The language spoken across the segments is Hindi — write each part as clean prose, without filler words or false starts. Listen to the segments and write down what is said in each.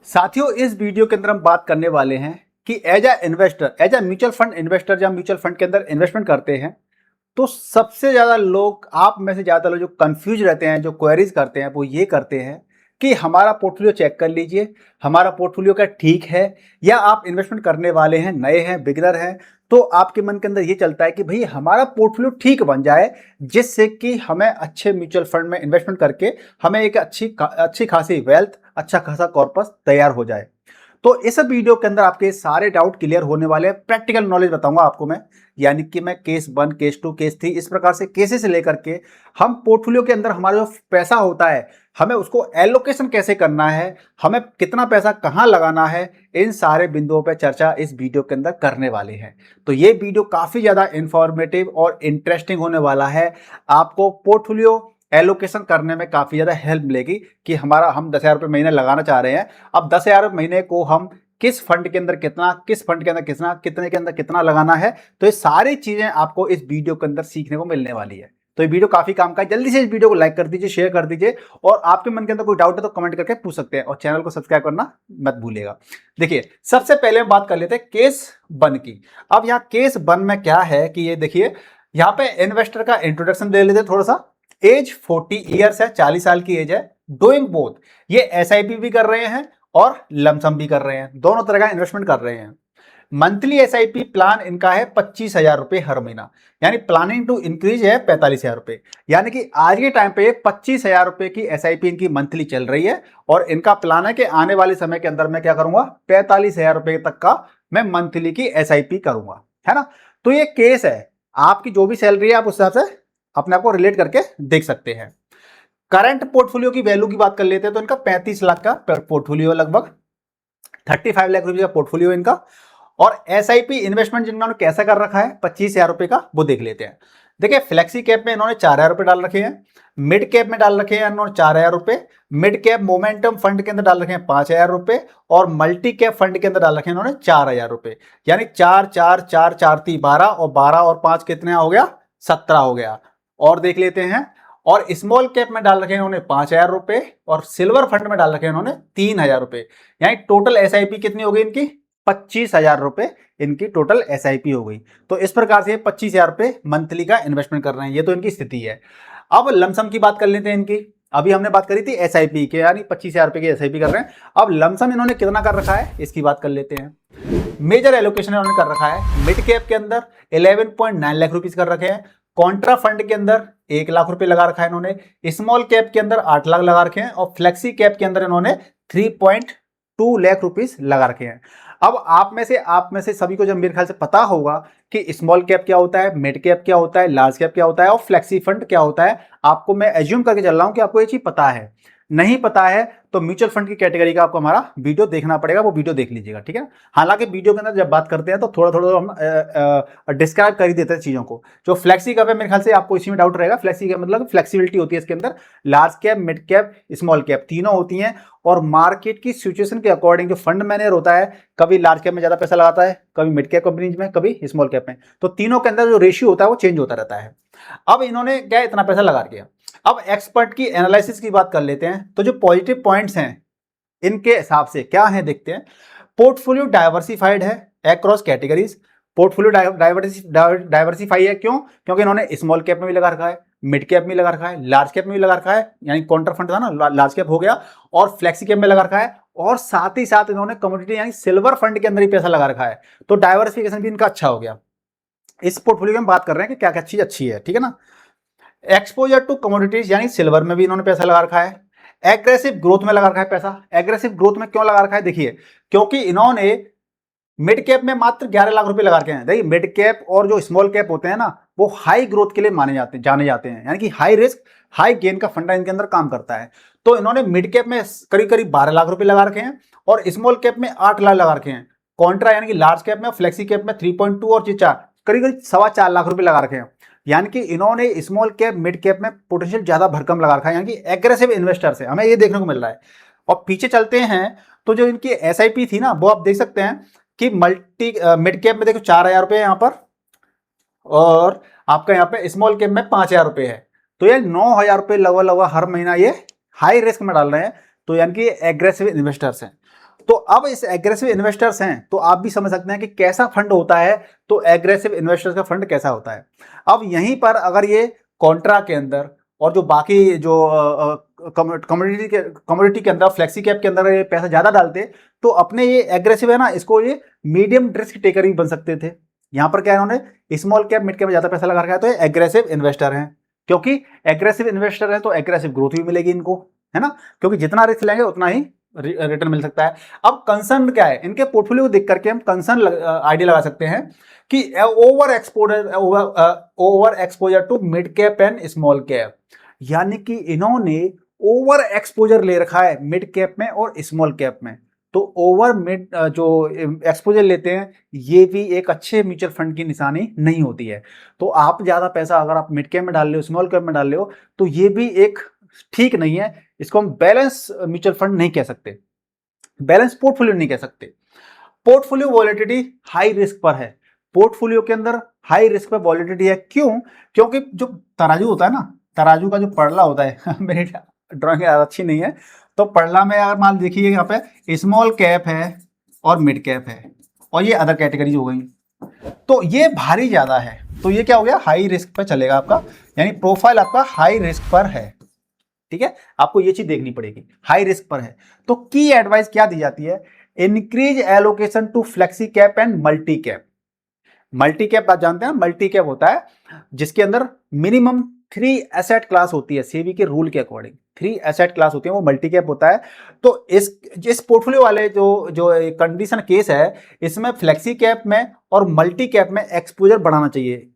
साथियों, इस वीडियो के अंदर हम बात करने वाले हैं कि as a investor, as a mutual fund investor जब म्यूचुअल फंड के अंदर इन्वेस्टमेंट करते हैं तो सबसे ज्यादा लोग, आप में से ज्यादा लोग जो कंफ्यूज रहते हैं, जो क्वेरीज करते हैं, वो ये करते हैं कि हमारा पोर्टफोलियो चेक कर लीजिए, हमारा पोर्टफोलियो क्या ठीक है, या आप इन्वेस्टमेंट करने वाले हैं, नए हैं, बिगिनर हैं, तो आपके मन के अंदर ये चलता है कि भाई हमारा पोर्टफोलियो ठीक बन जाए, जिससे कि हमें अच्छे म्यूचुअल फंड में इन्वेस्टमेंट करके हमें एक अच्छी खासी वेल्थ, अच्छा खासा कॉर्पस तैयार हो जाए। तो इस वीडियो के अंदर आपके सारे डाउट क्लियर होने वाले हैं। प्रैक्टिकल नॉलेज बताऊंगा आपको मैं, यानी कि मैं केस 1, केस 2, केस 3 इस प्रकार से केसेस से लेकर के हम पोर्टफोलियो के अंदर हमारा जो पैसा होता है हमें उसको एलोकेशन कैसे करना है, हमें कितना पैसा कहां लगाना है, इन सारे बिंदुओं पर चर्चा इस वीडियो के अंदर करने वाले हैं। तो ये वीडियो काफी ज्यादा इंफॉर्मेटिव और इंटरेस्टिंग होने वाला है। आपको पोर्टफोलियो एलोकेशन करने में काफी ज्यादा हेल्प मिलेगी कि हम 10,000 रुपये महीने लगाना चाह रहे हैं। अब 10,000 महीने को हम किस फंड के अंदर कितना, किस फंड के अंदर कितना, कितने के अंदर कितना लगाना है, तो ये सारी चीजें आपको इस वीडियो के अंदर सीखने को मिलने वाली है। तो ये वीडियो काफी काम का है। जल्दी से इस वीडियो को लाइक कर दीजिए, शेयर कर दीजिए, और आपके मन के अंदर कोई डाउट है तो कमेंट करके पूछ सकते हैं, और चैनल को सब्सक्राइब करना मत भूलिएगा। देखिए, सबसे पहले हम बात कर लेते हैं केस 1 की। अब यहाँ केस 1 में क्या है कि ये देखिए, यहाँ पे इन्वेस्टर का इंट्रोडक्शन दे लेते हैं थोड़ा सा। एज 40 ईयर्स है, 40 साल की एज है। डूइंग बोथ, ये एसआईपी भी कर रहे हैं और लमसम भी कर रहे हैं, दोनों तरह का इन्वेस्टमेंट कर रहे हैं। मंथली एसआईपी प्लान इनका है 25,000 रुपए हर महीना, यानी प्लानिंग टू इंक्रीज है 45,000 रुपए, यानी कि आज के टाइम पे 25,000 रुपए की एसआईपी इनकी मंथली चल रही है, और इनका प्लान है कि आने वाले समय के अंदर मैं क्या करूंगा, 45,000 रुपए तक का मैं मंथली की एसआईपी करूंगा, है ना। तो ये केस है, आपकी जो भी सैलरी है आप उस हिसाब से अपने आप को रिलेट करके देख सकते हैं। करंट पोर्टफोलियो की वैल्यू की बात कर लेते हैं तो इनका 35 लाख का पोर्टफोलियो, लगभग 35 लाख रुपए का पोर्टफोलियो इनका। और एसआईपी इन्वेस्टमेंट जिन्होंने कैसा कर रखा है 25,000 रुपए का, वो देख लेते हैं। देखिए, फ्लेक्सी कैप में इन्होंने 4,000 रुपए डाल रखे हैं, मिड कैप में डाल रखे हैं इन्होंने 4,000 रुपए, मिड कैप मोमेंटम फंड के अंदर डाल रखे हैं 5,000 रुपए, और मल्टी कैप फंड के अंदर डाल रखे हैं इन्होंने 4,000 रुपए, यानी 4 4 4 4 3 12, और 12 और 5 कितने हो गया, 17 हो गया। और देख लेते हैं, और स्मॉल कैप में डाल रखे हैं इन्होंने 5,000 रुपए, और सिल्वर फंड में डाल रखे हैं इन्होंने 3,000 रुपए, यानी टोटल एसआईपी कितनी हो गई इनकी, 25,000 रुपए इनकी टोटल एसआईपी हो गई। तो इस प्रकार से 25,000 रुपए मंथली का इन्वेस्टमेंट कर रहे हैं, ये तो इनकी स्थिति है। अब लमसम की बात कर लेते हैं इनकी। अभी हमने बात करी थी एसआईपी के, यानी 25,000 रुपए की एसआईपी कर रहे हैं। अब लमसम इन्होंने कितना कर रखा है इसकी बात कर लेते हैं। मेजर एलोकेशन इन्होंने कर रखा है, मिड कैप के अंदर 11.9 लाख रुपीज कर रखे हैं, कॉन्ट्रा फंड के अंदर 1 लाख रुपए लगा रखा है इन्होंने, स्मॉल कैप के अंदर 8 लाख लगा रखे हैं, और फ्लेक्सी कैप के अंदर इन्होंने 3.2 लाख रुपीज लगा रखे हैं। अब आप में से सभी को जब मेरे ख्याल से पता होगा कि स्मॉल कैप क्या होता है, मिड कैप क्या होता है, लार्ज कैप क्या होता है, और फ्लेक्सी फंड क्या होता है, आपको मैं एज्यूम करके चल रहा हूं कि आपको ये चीज पता है। नहीं पता है तो म्यूचुअल फंड की कैटेगरी का आपको हमारा वीडियो देखना पड़ेगा, वो वीडियो देख लीजिएगा, ठीक है। हालांकि वीडियो के अंदर जब बात करते हैं तो थोड़ा थोड़ा हम डिस्क्राइब कर ही देते हैं चीजों को। जो फ्लेक्सी कैप है, मेरे ख्याल से आपको इसी में डाउट रहेगा। फ्लेक्सी कैप मतलब फ्लेक्सिबिलिटी होती है इसके अंदर, large cap, mid cap, small cap तीनों होती हैं, और मार्केट की सिचुएशन के अकॉर्डिंग जो फंड मैनेजर होता है, कभी लार्ज कैप में ज्यादा पैसा लगाता है, कभी मिड कैप कंपनीज में, कभी स्मॉल कैप में, तो तीनों के अंदर जो रेशियो होता है वो चेंज होता रहता है। अब इन्होंने क्या इतना पैसा लगा दिया। अब एक्सपर्ट की एनालिसिस की बात कर लेते हैं, तो जो पॉजिटिव पॉइंट्स हैं इनके हिसाब से क्या है देखते हैं। पोर्टफोलियो डाइवर्सिफाइड है अक्रॉस कैटेगरीज, पोर्टफोलियो डाइवर्सिफाई है, क्यों, क्योंकि इन्होंने स्मॉल कैप में भी लगा रखा है, मिड कैप में लगा रखा है, लार्ज कैप में भी लगा रखा है, यानी काउंटर फंड था ना, लार्ज कैप हो गया, और फ्लेक्सी कैप में लगा रखा है, और साथ ही साथ इन्होंने कमोडिटी यानी सिल्वर फंड के अंदर ही पैसा लगा रखा है। तो डाइवर्सिफिकेशन भी इनका अच्छा हो गया। इस पोर्टफोलियो में हम बात कर रहे हैं कि क्या क्या चीज अच्छी है, ठीक है ना। एक्सपोजर टू कमोडिटीज यानी सिल्वर में भी इन्होंने पैसा लगा रखा है। एग्रेसिव ग्रोथ में लगा रखा है पैसा। एग्रेसिव ग्रोथ में क्यों लगा रखा है, देखिए, क्योंकि इन्होंने मिड कैप में मात्र 11 लाख रुपए लगा रखे हैं। देखिए, मिड कैप और जो स्मॉल कैप होते हैं ना, वो हाई ग्रोथ के लिए जाने जाते हैं, यानी कि हाई रिस्क हाई गेन का फंडा इनके अंदर काम करता है। तो इन्होंने मिड कैप में करीब करीब 12 लाख रुपए लगा रखे हैं, और स्मॉल कैप में 8 लाख लगा रखे हैं। कॉन्ट्रा यानी कि लार्ज कैप में, फ्लेक्सी कैप में 3.2 और 4 करीब करीब 4.25 लाख रुपए लगा रखे हैं। यानी कि इन्होंने स्मॉल कैप, मिड कैप में पोटेंशियल ज्यादा भरकम लगा रखा है, यानी कि एग्रेसिव इन्वेस्टर है, हमें ये देखने को मिल रहा है। और पीछे चलते हैं तो जो इनकी एसआईपी थी ना, वो आप देख सकते हैं कि मिड कैप में देखो 4,000 रुपए यहाँ पर, और आपका यहाँ पे स्मॉल कैप में 5,000 रुपए है। तो ये 9,000 रुपए लगभग लगभग हर महीना ये हाई रिस्क में डाल रहे हैं, तो यानी कि एग्रेसिव इन्वेस्टर्स हैं। तो अब इस एग्रेसिव इन्वेस्टर्स हैं, तो आप भी समझ सकते हैं कि कैसा फंड होता है, तो एग्रेसिव इन्वेस्टर्स का फंड कैसा होता है। अब यहीं पर अगर ये कॉन्ट्रा के अंदर और जो बाकी जो कमोडिटी के अंदर, फ्लेक्सी कैप के अंदर ये पैसा ज्यादा डालते, तो अपने ये एग्रेसिव है ना, इसको ये मीडियम रिस्क टेकर भी बन सकते थे। यहां पर क्या इन्होंने स्मॉल कैप मिड कैप में ज्यादा पैसा लगा रखा है, तो ये एग्रेसिव इन्वेस्टर हैं। क्योंकि एग्रेसिव इन्वेस्टर है तो एग्रेसिव ग्रोथ भी मिलेगी इनको, है ना, क्योंकि जितना रिस्क लेंगे उतना ही रिटर्न मिल सकता है। अब कंसर्न क्या है, इनके पोर्टफोलियो को देख करके हम कंसर्न आइडिया लगा सकते हैं कि over exposure to mid cap and small cap, यानी कि इन्होंने ओवर एक्सपोजर ले रखा है मिड कैप में और स्मॉल कैप में। तो ओवर मिड जो एक्सपोजर लेते हैं, ये भी एक अच्छे म्यूचुअल फंड की निशानी नहीं होती है। तो आप ज्यादा पैसा अगर आप मिड कैप में डाल रहे हो, स्मॉल कैप में डाल रहे हो, तो ये भी एक ठीक नहीं है। इसको हम बैलेंस म्यूचुअल फंड नहीं कह सकते, बैलेंस पोर्टफोलियो नहीं कह सकते। पोर्टफोलियो वॉलेटिलिटी हाई रिस्क पर है, पोर्टफोलियो के अंदर हाई रिस्क पर वॉलेटिलिटी है। क्यों? क्योंकि जो तराजू होता है ना, तराजू का जो पड़ला होता है मेरी ड्राइंग अच्छी नहीं है, तो पड़ला में अगर मान देखिए यहाँ पे स्मॉल कैप है और मिड कैप है और ये अदर कैटेगरीज हो गई, तो ये भारी ज्यादा है, तो ये क्या हो गया, हाई रिस्क पर चलेगा आपका, यानी प्रोफाइल आपका हाई रिस्क पर है। ठीक है, आपको ये चीज देखनी पड़ेगी, हाई रिस्क पर है। तो की एडवाइस क्या दी जाती है, increase allocation to flexi cap and multi cap. Multi cap आप जानते हैं, मल्टी कैप होता है जिसके अंदर मिनिमम 3 एसेट क्लास होती है, सेबी के रूल के अकॉर्डिंग 3 एसेट क्लास होती है, वो मल्टी कैप होता है। तो इस पोर्टफोलियो वाले जो जो कंडीशन केस है, इसमें फ्लेक्सी कैप में और मल्टी कैप में एक्सपोजर बढ़ाना चाहिए,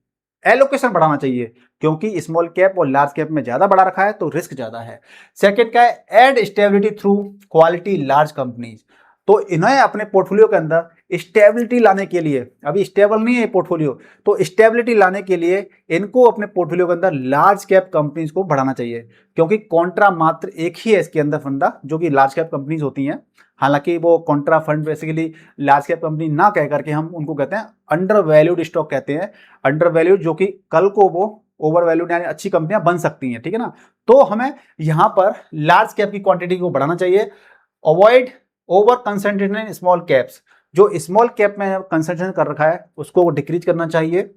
एलोकेशन बढ़ाना चाहिए, क्योंकि स्मॉल कैप और लार्ज कैप में ज्यादा बढ़ा रखा है तो रिस्क ज्यादा है। सेकंड क्या है, add stability through quality large companies. तो इन्हें अपने पोर्टफोलियो के अंदर स्टेबिलिटी लाने के लिए, अभी स्टेबल नहीं है पोर्टफोलियो, तो स्टेबिलिटी लाने के लिए इनको अपने पोर्टफोलियो के अंदर लार्ज कैप कंपनीज को बढ़ाना चाहिए, क्योंकि कॉन्ट्रा मात्र एक ही है इसके अंदर फंडा जो कि लार्ज कैप कंपनीज होती हैं। हालांकि वो Contra fund basically large cap company ना कह करके हम उनको कहते हैं अंडर वैल्यूड स्टॉक कहते हैं, अंडर वैल्यूड, जो कि कल को वो ओवर वैल्यूड यानी अच्छी कंपनियां बन सकती हैं। ठीक है ना, तो हमें यहां पर लार्ज कैप की क्वांटिटी को बढ़ाना चाहिए। Avoid over concentration in small caps, जो स्मॉल कैप में कंसंट्रेशन कर रखा है उसको डिक्रीज करना चाहिए।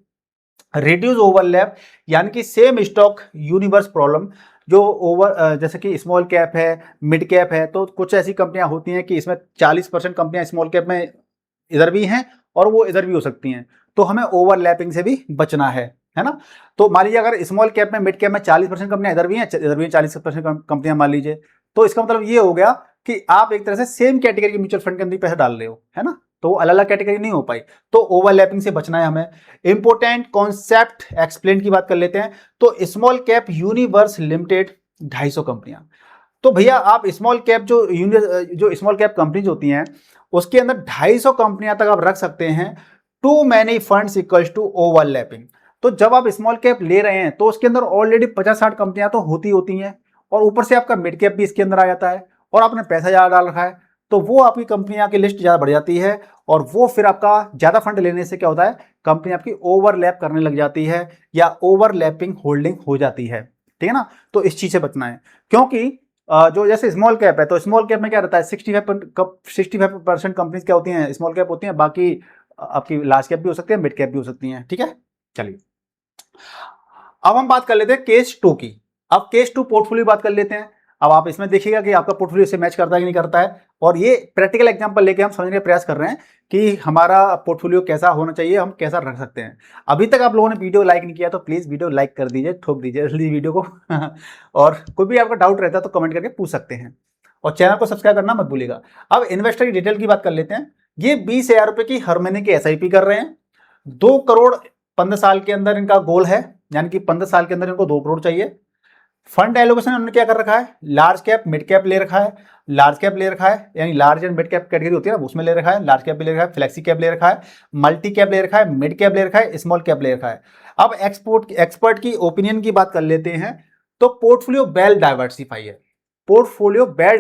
रिड्यूस ओवरलैप, यानी कि सेम स्टॉक यूनिवर्स प्रॉब्लम, जो ओवर जैसे कि स्मॉल कैप है, मिड कैप है, तो कुछ ऐसी कंपनियां होती हैं कि इसमें 40% कंपनियां स्मॉल कैप में इधर भी हैं और वो इधर भी हो सकती हैं, तो हमें ओवरलैपिंग से भी बचना है ना। तो मान लीजिए अगर स्मॉल कैप में, मिड कैप में 40% कंपनियां इधर भी हैं, इधर भी 40% कंपनियां मान लीजिए, तो इसका मतलब ये हो गया कि आप एक तरह से सेम कैटेगरी के म्यूचुअल फंड के अंदर पैसा डाल रहे हो, है ना, तो अलग अलग कैटेगरी नहीं हो पाई, तो ओवरलैपिंग से बचना है हमें। इंपोर्टेंट कॉन्सेप्ट एक्सप्लेन की बात कर लेते हैं, तो स्मॉल कैप यूनिवर्स लिमिटेड 250 कंपनियां। तो भैया आप स्मॉल कैप जो स्मॉल कैप कंपनीज होती हैं उसके अंदर 250 कंपनियां तक आप रख सकते हैं। Too many funds equals to overlapping. तो जब आप स्मॉल कैप ले रहे हैं तो उसके अंदर ऑलरेडी 50-60 कंपनियां तो होती हैं, और ऊपर से आपका मिड कैप भी इसके अंदर आ जाता है, और आपने पैसा ज्यादा डाल रखा है, तो वो आपकी कंपनियां की लिस्ट ज्यादा बढ़ जाती है, और वो फिर आपका ज्यादा फंड लेने से क्या होता है, कंपनी आपकी ओवरलैप करने लग जाती है या ओवरलैपिंग होल्डिंग हो जाती है। ठीक है ना, तो इस चीज से बचना है, क्योंकि जो जैसे स्मॉल कैप है, तो स्मॉल कैप में क्या रहता है, 65% कंपनीज क्या होती हैं, स्मॉल कैप होती हैं, बाकी आपकी लार्ज कैप भी हो सकती है, मिड कैप भी हो सकती हैं। ठीक है, चलिए अब हम बात कर लेते हैं केस 2 की। अब केस 2 पोर्टफोलियो बात कर लेते हैं। अब आप इसमें देखिएगा कि आपका पोर्टफोलियो से मैच करता है कि नहीं करता है, और ये प्रैक्टिकल एग्जांपल लेके हम समझने का प्रयास कर रहे हैं कि हमारा पोर्टफोलियो कैसा होना चाहिए, हम कैसा रख सकते हैं। अभी तक आप लोगों ने वीडियो लाइक नहीं किया तो प्लीज वीडियो लाइक कर दीजिए, ठोक दीजिए जल्दी वीडियो को और कोई भी आपका डाउट रहता है तो कमेंट करके पूछ सकते हैं, और चैनल को सब्सक्राइब करना मत भूलिएगा। अब इन्वेस्टर की डिटेल की बात कर लेते हैं। ये 20,000 रुपए की हर महीने की SIP कर रहे हैं, 2 करोड़ 15 साल के अंदर इनका गोल है, यानी कि 15 साल के अंदर इनको 2 करोड़ चाहिए। फंड एलोकेशन उन्होंने क्या कर रखा है, लार्ज कैप मिड कैप ले रखा है, लार्ज कैप ले रखा है, यानी large and mid cap category होती है ना उसमें ले रखा है, लार्ज कैप भी ले रखा है, फ्लेक्सी कैप ले रखा है, मल्टी कैप ले रखा है, मिड कैप ले रखा है, स्मॉल कैप ले रखा है। अब एक्सपर्ट की ओपिनियन की बात कर लेते हैं, तो पोर्टफोलियो वेल डाइवर्सिफाई है, पोर्टफोलियो वेल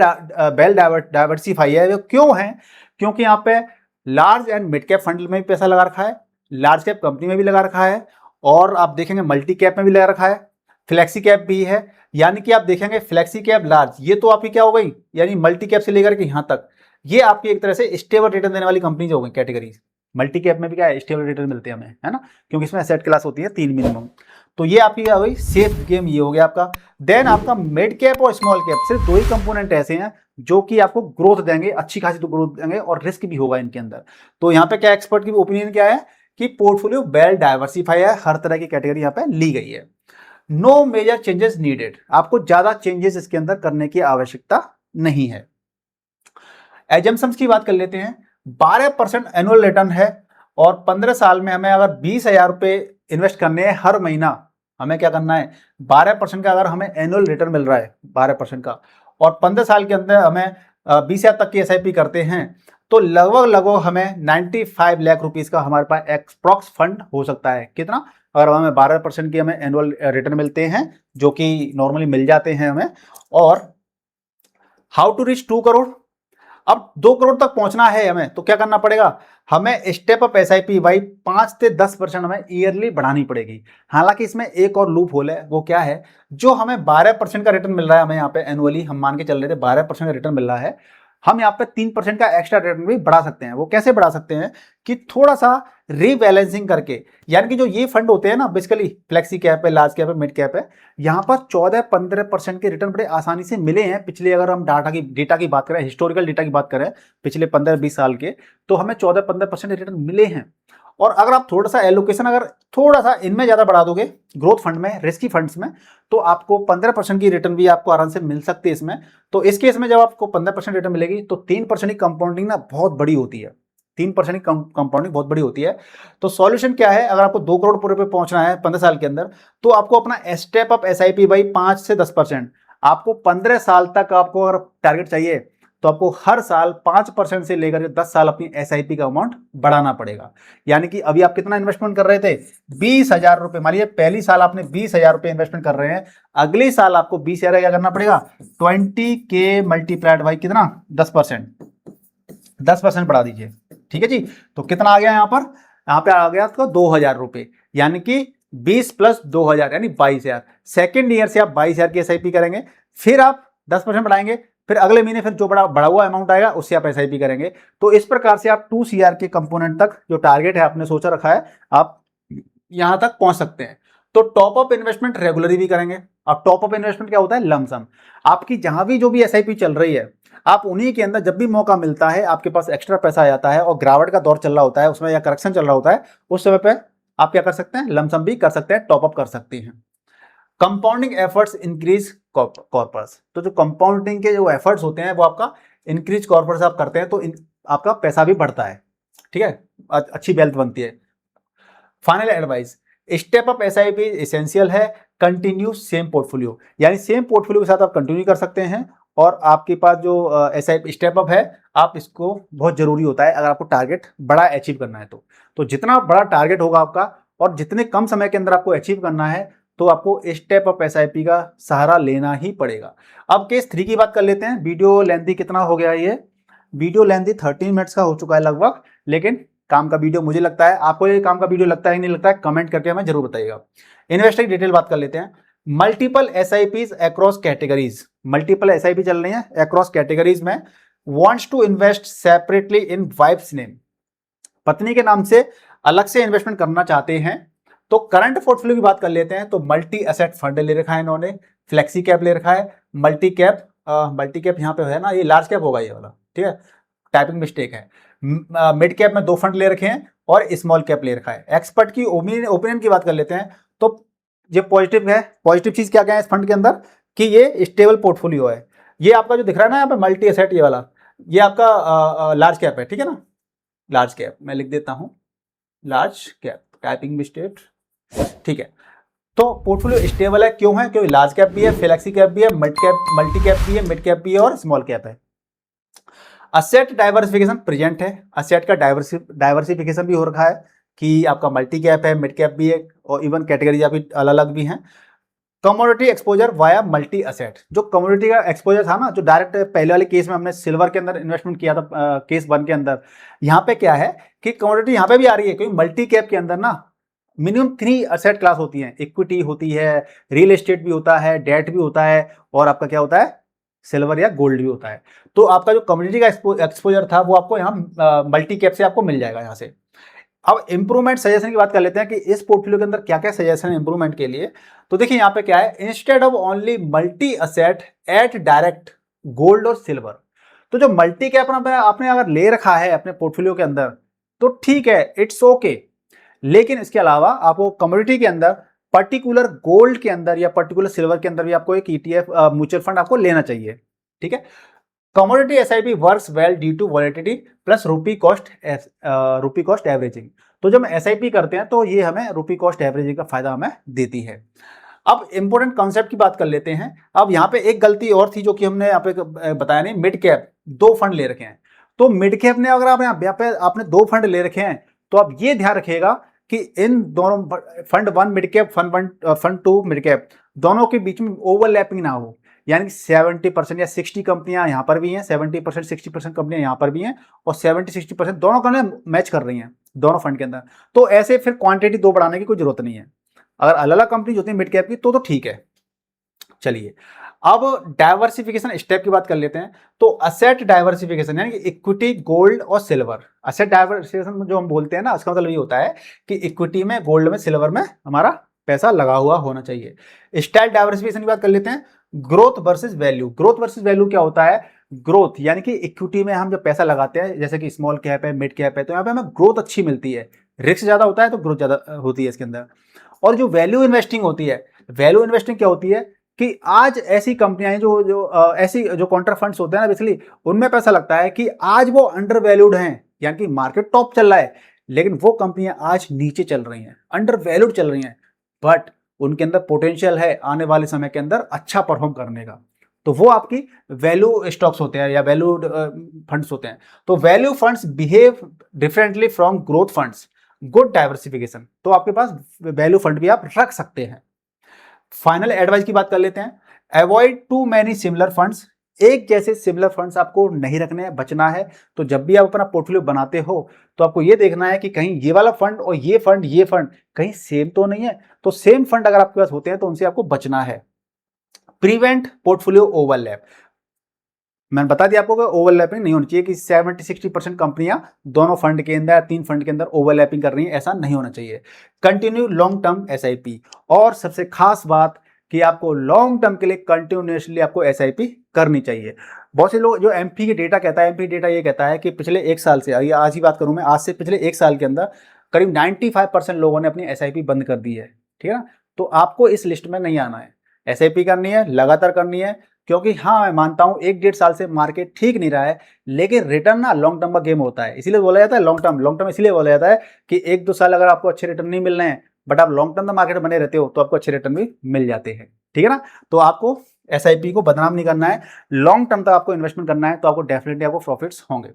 डाइवर्सिफाई है। वो क्यों है, क्योंकि यहाँ पे large and mid cap fund में भी पैसा लगा रखा है, लार्ज कैप कंपनी में भी लगा रखा है, और आप देखेंगे मल्टी कैप में भी लगा रखा है, फ्लेक्सी कैप भी है, यानी कि आप देखेंगे फ्लेक्सी कैप लार्ज, ये तो आपकी क्या हो गई, यानी मल्टी कैप से लेकर के यहां तक, ये आपकी एक तरह से स्टेबल रिटर्न देने वाली कंपनी हो गई कैटेगरीज। मल्टी कैप में भी क्या है, स्टेबल रिटर्न मिलते हैं हमें, है ना, क्योंकि इसमें एसेट क्लास होती है 3 मिनिमम। तो ये आपकी क्या हुई, सेफ गेम ये हो गया आपका। देन आपका मिड कैप और स्मॉल कैप, सिर्फ 2 ही कंपोनेंट ऐसे हैं जो कि आपको ग्रोथ देंगे, अच्छी खासी तो ग्रोथ देंगे, और रिस्क भी होगा इनके अंदर। तो यहाँ पे क्या एक्सपर्ट की ओपिनियन क्या है कि पोर्टफोलियो वेल डाइवर्सिफाई है, हर तरह की कैटेगरी यहाँ पे ली गई है। नो मेजर चेंजेस नीडेड, आपको ज्यादा चेंजेस इसके अंदर करने की आवश्यकता नहीं है। एजम्पशंस की बात कर लेते हैं। 12% एनुअल रिटर्न है, और 15 साल में हमें अगर 20,000 रुपए इन्वेस्ट करने हैं हर महीना, हमें क्या करना है, 12% का अगर हमें एनुअल रिटर्न मिल रहा है 12% का, और 15 साल के अंदर हमें 20,000 तक की एसआईपी करते हैं, तो लगभग लगभग हमें 95 लाख रुपीज का हमारे पास एक्सप्रॉक्स फंड हो सकता है। कितना, अगर हमें 12% की हमें एनुअल रिटर्न मिलते हैं, जो कि नॉर्मली मिल जाते हैं हमें। और हाउ टू रीच 2 करोड़, अब 2 करोड़ तक पहुंचना है हमें, तो क्या करना पड़ेगा, हमें स्टेप अप एसआईपी भाई 5 से 10% हमें ईयरली बढ़ानी पड़ेगी। हालांकि इसमें एक और लूप होल है, वो क्या है, जो हमें 12% का रिटर्न मिल रहा है, हमें यहाँ पे एनुअली हम मान के चल रहे थे 12% का रिटर्न मिल रहा है, हम यहाँ पे 3% का एक्स्ट्रा रिटर्न भी बढ़ा सकते हैं। वो कैसे बढ़ा सकते हैं कि थोड़ा सा रीबैलेंसिंग करके, यानी कि जो ये फंड होते हैं ना, बेसिकली फ्लेक्सी कैप है, लार्ज कैप है, मिड कैप है, यहाँ पर 14-15% के रिटर्न बड़े आसानी से मिले हैं पिछले, अगर हम डेटा की बात करें, हिस्टोरिकल डेटा की बात करें पिछले 15-20 साल के, तो हमें 14-15% रिटर्न मिले हैं। और अगर आप थोड़ा सा एलोकेशन अगर थोड़ा सा इनमें ज्यादा बढ़ा दोगे, ग्रोथ फंड में, रिस्की फंड्स में, तो आपको 15% की रिटर्न भी आपको आराम से मिल सकती है इसमें। तो इस केस में जब आपको 15% रिटर्न मिलेगी, तो 3% की कंपाउंडिंग ना बहुत बड़ी होती है, 3% की कंपाउंडिंग बहुत बड़ी होती है। तो सॉल्यूशन क्या है, अगर आपको 2 करोड़ पूरे पे पहुंचना है 15 साल के अंदर, तो आपको अपना स्टेप अप एसआईपी भाई 5 से 10%, आपको 15 साल तक आपको अगर टारगेट चाहिए, तो आपको हर साल 5% से लेकर 10 साल अपनी एसआईपी का अमाउंट बढ़ाना पड़ेगा। यानी कि अभी आप कितना इन्वेस्टमेंट कर रहे थे, 20,000 रुपए, मान लीजिए पहली साल आपने 20,000 रुपए इन्वेस्टमेंट कर रहे हैं, अगले साल आपको 20,000 क्या करना पड़ेगा, 20K मल्टीप्लाइड बाई कितना, 10%, 10% बढ़ा दीजिए, ठीक है जी। तो कितना आ गया यहाँ पे आ गया आपका 2,000 रुपए, यानी कि 20 प्लस 2,000 यानी 22,000। सेकेंड ईयर से आप 22,000 की एसआईपी करेंगे, फिर आप 10% बढ़ाएंगे, फिर अगले महीने फिर जो बड़ा हुआ अमाउंट आएगा उससे आप एसआईपी करेंगे। तो इस प्रकार से आप 2 CR के कंपोनेंट तक जो टारगेट है आपने सोचा रखा है, आप यहां तक पहुंच सकते हैं। तो टॉप अप इन्वेस्टमेंट रेगुलरली भी करेंगे। अब टॉप अप इन्वेस्टमेंट क्या होता है, लमसम, आपकी जहां भी जो भी एसआईपी चल रही है, आप उन्हीं के अंदर जब भी मौका मिलता है, आपके पास एक्स्ट्रा पैसा आ जाता है और गिरावट का दौर चल रहा होता है उसमें, या करेक्शन चल रहा होता है, उस समय पे आप क्या कर सकते हैं, लमसम भी कर सकते हैं, टॉप अप कर सकते हैं। कंपाउंडिंग एफर्ट्स इंक्रीज कॉर्पस, तो जो कंपाउंडिंग के जो एफर्ट्स होते हैं वो आपका इंक्रीज कॉर्पस आप करते हैं, तो आपका पैसा भी बढ़ता है, ठीक है, अच्छी वेल्थ बनती है। Final advice, step up SIP essential है, कंटिन्यू सेम पोर्टफोलियो, यानी सेम पोर्टफोलियो के साथ आप कंटिन्यू कर सकते हैं, और आपके पास जो एसआईपी स्टेप अप है, आप इसको बहुत जरूरी होता है अगर आपको टारगेट बड़ा अचीव करना है। तो जितना बड़ा टारगेट होगा आपका और जितने कम समय के अंदर आपको अचीव करना है, तो आपको स्टेप अप एसआईपी का सहारा लेना ही पड़ेगा। अब केस 3 की बात कर लेते हैं। वीडियो लेंथी कितना हो गया, ये वीडियो लेंथी 13 मिनट्स का हो चुका है लगभग, लेकिन काम का वीडियो मुझे लगता है, आपको ये काम का वीडियो लगता है नहीं लगता है, कमेंट करके हमें जरूर बताइएगा। इन्वेस्टर की डिटेल बात कर लेते हैं। Multiple SIPs across categories, multiple SIP चल रही है अक्रॉस कैटेगरीज में। Wants to invest separately in wife's name, पत्नी के नाम से अलग से इन्वेस्टमेंट करना चाहते हैं। तो करंट पोर्टफोलियो की बात कर लेते हैं। तो मल्टी एसेट फंड ले रखा है इन्होंने, फ्लेक्सी कैप ले रखा है, मल्टी कैप यहाँ पे है ना, ये लार्ज कैप होगा ये वाला, ठीक है, टाइपिंग मिस्टेक है। मिड कैप में 2 फंड ले रखे हैं और स्मॉल कैप ले रखा है। एक्सपर्ट की ओपिनियन की बात कर लेते हैं। तो ये पॉजिटिव है, पॉजिटिव चीज क्या क्या है इस फंड के अंदर, कि ये स्टेबल पोर्टफोलियो है। ये आपका जो दिख रहा है ना यहाँ पे मल्टी एसेट, ये वाला, ये आपका लार्ज कैप है, ठीक है ना, लार्ज कैप मैं लिख देता हूं, लार्ज कैप, टाइपिंग मिस्टेक, ठीक है। तो पोर्टफोलियो स्टेबल है, क्यों है, क्योंकि लार्ज कैप भी है, फ्लेक्सी कैप भी है, मल्टी कैप भी है, मिड कैप भी है और स्मॉल कैप है। असेट डाइवर्सिफिकेशन प्रेजेंट है, असेट का डाइवर्सिफिकेशन भी हो रखा है, कि आपका मल्टी कैप है, मिड कैप भी है, और इवन कैटेगरी आपकी अलग अलग भी हैं। Commodity exposure via multi asset, जो कमोडिटी का एक्सपोजर था ना, जो डायरेक्ट पहले वाले केस में हमने सिल्वर के अंदर इन्वेस्टमेंट किया था, केस 1 के अंदर, यहाँ पे क्या है कि कमोडिटी यहाँ पे भी आ रही है, क्योंकि मल्टी कैप के अंदर ना मिनिमम 3 असेट क्लास होती हैं, इक्विटी होती है, रियल एस्टेट भी होता है, डेट भी होता है, और आपका क्या होता है, सिल्वर या गोल्ड भी होता है। तो आपका जो कम्युनिटी का एक्सपोजर था वो आपको यहाँ मल्टी कैप से आपको मिल जाएगा यहाँ से। अब इंप्रूवमेंट सजेशन की बात कर लेते हैं कि इस पोर्टफोलियो के अंदर क्या क्या सजेशन है इंप्रूवमेंट के लिए। तो देखिए यहाँ पे क्या है, instead of only multi asset at direct gold और सिल्वर। तो जो मल्टी कैप आपने अगर ले रखा है अपने पोर्टफोलियो के अंदर तो ठीक है, इट्स ओके, लेकिन इसके अलावा आपको कमोडिटी के अंदर पर्टिकुलर गोल्ड के अंदर या पर्टिकुलर सिल्वर के अंदर भी आपको एक ईटीएफ म्यूचुअल फंड आपको लेना चाहिए। ठीक है, commodity SIP works well due to volatility plus rupee cost averaging. तो जब हम एसआईपी करते हैं तो ये हमें रूपी कॉस्ट एवरेजिंग का फायदा हमें देती है। अब इंपॉर्टेंट कॉन्सेप्ट की बात कर लेते हैं। अब यहाँ पे एक गलती और थी जो कि हमने यहाँ पे बताया नहीं, मिड कैप 2 फंड ले रखे हैं। तो मिड कैप ने अगर आपने 2 फंड ले रखे हैं तो आप ये ध्यान रखिएगा कि इन दोनों fund 1 mid cap, fund 2 mid cap, दोनों के बीच में ओवरलैपिंग ना हो। यानी कि 70% या 60 कंपनियां यहाँ पर भी हैं, 70% 60% कंपनियां यहाँ पर भी हैं, और 70-60% दोनों कंपनियां मैच कर रही हैं दोनों फंड के अंदर। तो ऐसे फिर क्वांटिटी 2 बढ़ाने की कोई जरूरत नहीं है। अगर अलग अलग कंपनी होती है मिड कैप की तो ठीक है। चलिए अब डाइवर्सिफिकेशन स्टेप की बात कर लेते हैं। तो असेट डाइवर्सिफिकेशन यानी कि इक्विटी, गोल्ड और सिल्वर। असेट डाइवर्सिफिकेशन जो हम बोलते हैं ना, इसका मतलब ये होता है कि इक्विटी में, गोल्ड में, सिल्वर में हमारा पैसा लगा हुआ होना चाहिए। स्टाइल डाइवर्सिफिकेशन की बात कर लेते हैं। Growth versus value. Growth versus value क्या होता है? ग्रोथ यानी कि इक्विटी में हम जब पैसा लगाते हैं, जैसे कि स्मॉल कैप है, मिड कैप है, तो यहाँ पे हमें ग्रोथ अच्छी मिलती है, रिस्क ज्यादा होता है तो ग्रोथ ज्यादा होती है इसके अंदर। और जो वैल्यू इन्वेस्टिंग होती है, वैल्यू इन्वेस्टिंग क्या होती है कि आज ऐसी कंपनियां हैं ऐसी जो काउंटर फंड्स होते हैं ना बेसिकली, उनमें पैसा लगता है कि आज वो अंडर वैल्यूड हैं, यानी कि मार्केट टॉप चल रहा है लेकिन वो कंपनियां आज नीचे चल रही हैं, अंडर वैल्यूड चल रही हैं, बट उनके अंदर पोटेंशियल है आने वाले समय के अंदर अच्छा परफॉर्म करने का। तो वो आपकी वैल्यू स्टॉक्स होते हैं या वैल्यूड फंड्स होते हैं। तो value funds behave differently from growth funds. Good diversification, तो आपके पास वैल्यू फंड भी आप रख सकते हैं। फाइनल एडवाइस की बात कर लेते हैं। Avoid too many similar funds. एक जैसे सिमिलर फंड्स आपको नहीं रखने हैं, बचना है। तो जब भी आप अपना पोर्टफोलियो बनाते हो तो आपको ये देखना है कि कहीं ये वाला फंड और ये फंड कहीं सेम तो नहीं है। तो सेम फंड अगर आपके पास होते हैं तो उनसे आपको बचना है। Prevent portfolio overlap. मैंने बता दिया आपको कि ओवरलैपिंग नहीं होनी चाहिए कि 70-60% कंपनियां दोनों फंड के अंदर, 3 फंड के अंदर ओवरलैपिंग कर रही हैं, ऐसा नहीं होना चाहिए। Continue long term SIP. और सबसे खास बात कि आपको लॉन्ग टर्म के लिए कंटिन्यूसली आपको एसआईपी करनी चाहिए। बहुत से लोग, जो एमपी के डेटा कहता है, एमपी डेटा ये कहता है कि पिछले 1 साल से, आज ही बात करूं मैं, आज से पिछले 1 साल के अंदर करीब 95% लोगों ने अपनी एसआईपी बंद कर दी है। ठीक है ना? तो आपको इस लिस्ट में नहीं आना है। एसआईपी करनी है, लगातार करनी है, क्योंकि हाँ मैं मानता हूं 1-1.5 साल से मार्केट ठीक नहीं रहा है, लेकिन रिटर्न ना लॉन्ग टर्म का गेम होता है। इसीलिए बोला जाता है लॉन्ग टर्म इसलिए बोला जाता है कि 1-2 साल अगर आपको अच्छे रिटर्न नहीं मिल रहे हैं, बट आप लॉन्ग टर्म मार्केट बने रहते हो तो आपको अच्छे रिटर्न भी मिल जाते हैं। ठीक है ना? तो आपको एसआईपी को बदनाम नहीं करना है, लॉन्ग टर्म तक आपको इन्वेस्टमेंट करना है, तो आपको डेफिनेटली आपको प्रॉफिट्स होंगे।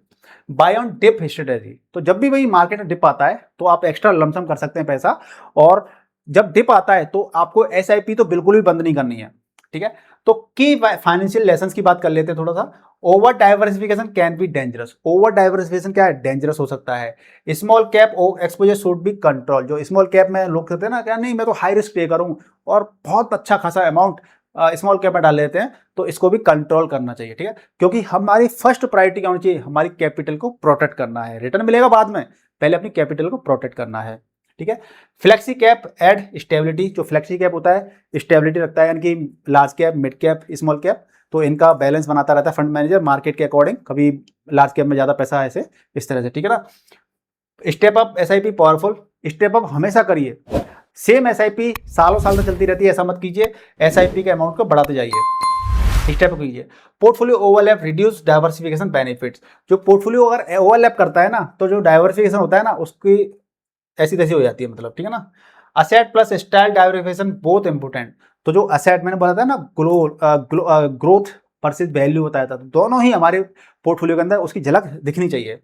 Buy on dip strategy. तो जब भी भाई मार्केट में डिप आता है तो आप एक्स्ट्रा लमसम कर सकते हैं पैसा, और जब डिप आता है तो आपको एसआईपी तो बिल्कुल भी बंद नहीं करनी है। ठीक है? तो की फाइनेंशियल लेसन्स की बात कर लेते हैं थोड़ा सा। Over diversification can be dangerous. Over diversification क्या है? डेंजरस हो सकता है। Small cap exposure should be control. जो स्मॉल कैप में लोग कहते हैं ना, क्या नहीं मैं तो हाई रिस्क पे करूं और बहुत अच्छा खासा अमाउंट स्मॉल कैप में डाल लेते हैं, तो इसको भी कंट्रोल करना चाहिए। ठीक है? क्योंकि हमारी फर्स्ट प्रायोरिटी क्या होनी चाहिए? हमारी कैपिटल को प्रोटेक्ट करना है, रिटर्न मिलेगा बाद में, पहले अपनी कैपिटल को प्रोटेक्ट करना है। ठीक है? Flexi cap add stability. जो फ्लेक्सी कैप होता है स्टेबिलिटी रखता है, यानी कि large cap, mid cap, small cap, तो इनका बैलेंस बनाता रहता है फंड मैनेजर मार्केट के अकॉर्डिंग। कभी लार्ज कैप में ज्यादा पैसा ऐसे इस तरह से। ठीक है ना? Step up SIP powerful. Step up हमेशा करिए। सेम एसआईपी सालों साल तक चलती रहती है, ऐसा मत कीजिए। एसआईपी के अमाउंट को बढ़ाते जाइए, स्टेप कीजिए। Portfolio overlap reduce diversification benefits. जो पोर्टफोलियो अगर ओवरलैप करता है ना, तो जो डाइवर्सिफिकेशन होता है ना, उसकी ऐसी तैसी हो जाती है, मतलब। ठीक है ना? Asset plus style diversification both important. तो जो असेट मैंने बोला था ना, ग्रोथ वर्सेस वैल्यू बताया था, तो दोनों ही हमारे पोर्टफोलियो के अंदर उसकी झलक दिखनी चाहिए।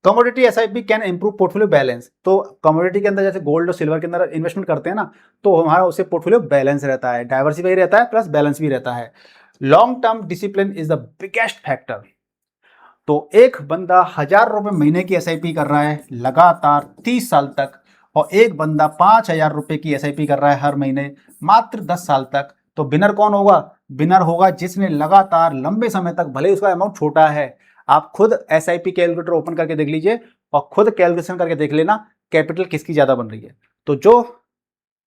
Commodity SIP can improve portfolio balance. तो कमोडिटी के अंदर जैसे गोल्ड और सिल्वर के अंदर इन्वेस्टमेंट करते हैं ना, तो हमारा उससे पोर्टफोलियो बैलेंस रहता है, डाइवर्सिफाई रहता है, प्लस बैलेंस भी रहता है। Long term discipline is the biggest factor. तो एक बंदा 1000 रुपए महीने की एसआईपी कर रहा है लगातार 30 साल तक, और एक बंदा 5000 रुपए की एसआईपी कर रहा है हर महीने मात्र 10 साल तक, तो विनर कौन होगा? विनर होगा जिसने लगातार लंबे समय तक, भले उसका अमाउंट छोटा है, आप खुद एसआईपी कैलकुलेटर ओपन करके देख लीजिए और खुद कैलकुलेशन करके देख लेना कैपिटल किसकी ज्यादा बन रही है। तो जो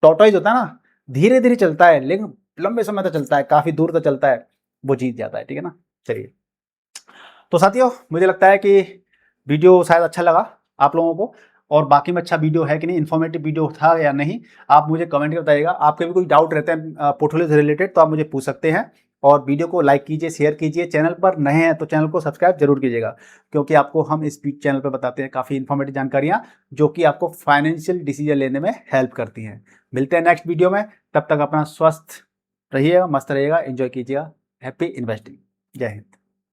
टॉर्टोइज होता है ना, धीरे धीरे चलता है लेकिन लंबे समय तक चलता है, काफी दूर तक चलता है, वो जीत जाता है। ठीक है ना। चलिए, तो साथियों मुझे लगता है कि वीडियो शायद अच्छा लगा आप लोगों को, और बाकी में अच्छा वीडियो है कि नहीं, इन्फॉर्मेटिव वीडियो था या नहीं, आप मुझे कमेंट करके बताइएगा। आपके भी कोई डाउट रहते हैं पोर्टफोलियो से रिलेटेड तो आप मुझे पूछ सकते हैं। और वीडियो को लाइक कीजिए, शेयर कीजिए, चैनल पर नए हैं तो चैनल को सब्सक्राइब जरूर कीजिएगा, क्योंकि आपको हम इस चैनल पर बताते हैं काफ़ी इन्फॉर्मेटिव जानकारियाँ जो कि आपको फाइनेंशियल डिसीजन लेने में हेल्प करती हैं। मिलते हैं नेक्स्ट वीडियो में, तब तक अपना स्वस्थ रहिएगा, मस्त रहिएगा, एंजॉय कीजिएगा। Happy investing. जय हिंद।